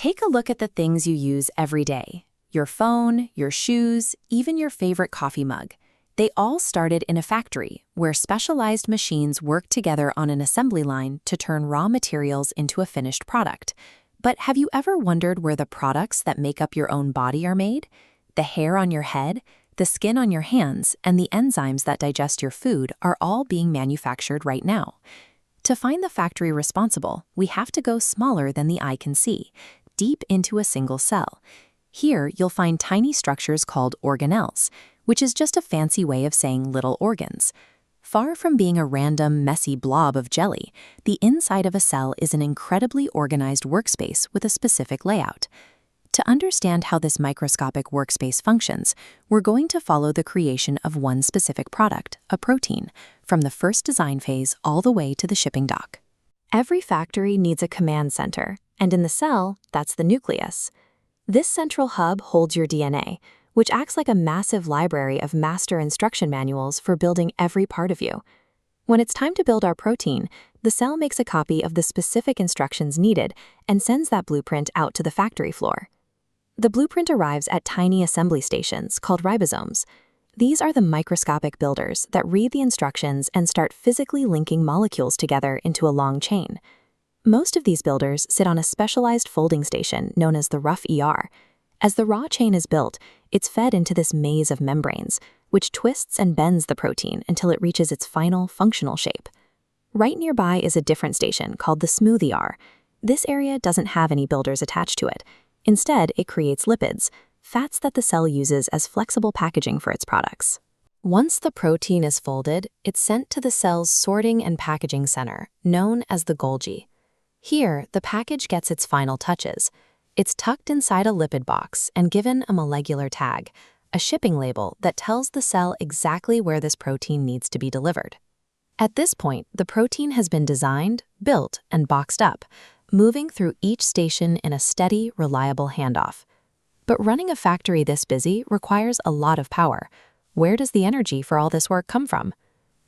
Take a look at the things you use every day. Your phone, your shoes, even your favorite coffee mug. They all started in a factory where specialized machines work together on an assembly line to turn raw materials into a finished product. But have you ever wondered where the products that make up your own body are made? The hair on your head, the skin on your hands, and the enzymes that digest your food are all being manufactured right now. To find the factory responsible, we have to go smaller than the eye can see, deep into a single cell. Here, you'll find tiny structures called organelles, which is just a fancy way of saying little organs. Far from being a random, messy blob of jelly, the inside of a cell is an incredibly organized workspace with a specific layout. To understand how this microscopic workspace functions, we're going to follow the creation of one specific product, a protein, from the first design phase all the way to the shipping dock. Every factory needs a command center, and in the cell, that's the nucleus. This central hub holds your DNA, which acts like a massive library of master instruction manuals for building every part of you. When it's time to build our protein, the cell makes a copy of the specific instructions needed and sends that blueprint out to the factory floor. The blueprint arrives at tiny assembly stations called ribosomes. These are the microscopic builders that read the instructions and start physically linking molecules together into a long chain. Most of these builders sit on a specialized folding station known as the rough ER. As the raw chain is built, it's fed into this maze of membranes, which twists and bends the protein until it reaches its final functional shape. Right nearby is a different station called the smooth ER. This area doesn't have any builders attached to it. Instead, it creates lipids, fats that the cell uses as flexible packaging for its products. Once the protein is folded, it's sent to the cell's sorting and packaging center, known as the Golgi. Here, the package gets its final touches. It's tucked inside a lipid box and given a molecular tag, a shipping label that tells the cell exactly where this protein needs to be delivered. At this point, the protein has been designed, built, and boxed up, moving through each station in a steady, reliable handoff. But running a factory this busy requires a lot of power. Where does the energy for all this work come from?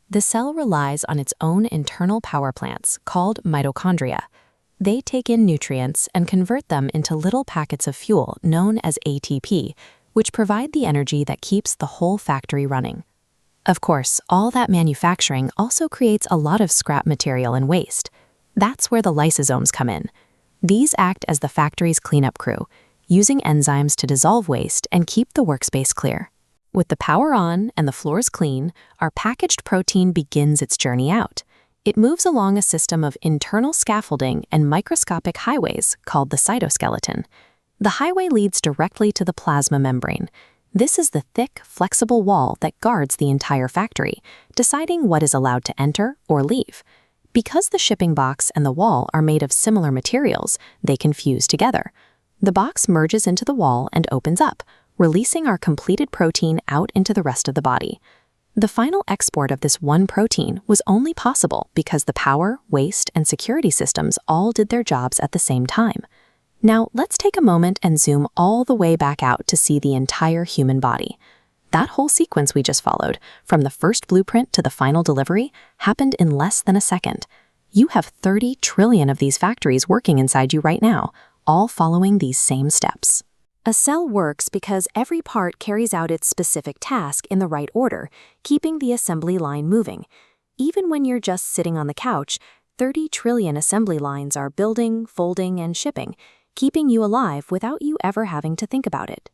The cell relies on its own internal power plants called mitochondria. They take in nutrients and convert them into little packets of fuel known as ATP, which provide the energy that keeps the whole factory running. Of course, all that manufacturing also creates a lot of scrap material and waste. That's where the lysosomes come in. These act as the factory's cleanup crew, using enzymes to dissolve waste and keep the workspace clear. With the power on and the floors clean, our packaged protein begins its journey out. It moves along a system of internal scaffolding and microscopic highways called the cytoskeleton. The highway leads directly to the plasma membrane. This is the thick, flexible wall that guards the entire factory, deciding what is allowed to enter or leave. Because the shipping box and the wall are made of similar materials, they can fuse together. The box merges into the wall and opens up, releasing our completed protein out into the rest of the body. The final export of this one protein was only possible because the power, waste, and security systems all did their jobs at the same time. Now, let's take a moment and zoom all the way back out to see the entire human body. That whole sequence we just followed, from the first blueprint to the final delivery, happened in less than a second. You have 30 trillion of these factories working inside you right now, all following these same steps. A cell works because every part carries out its specific task in the right order, keeping the assembly line moving. Even when you're just sitting on the couch, 30 trillion assembly lines are building, folding, and shipping, keeping you alive without you ever having to think about it.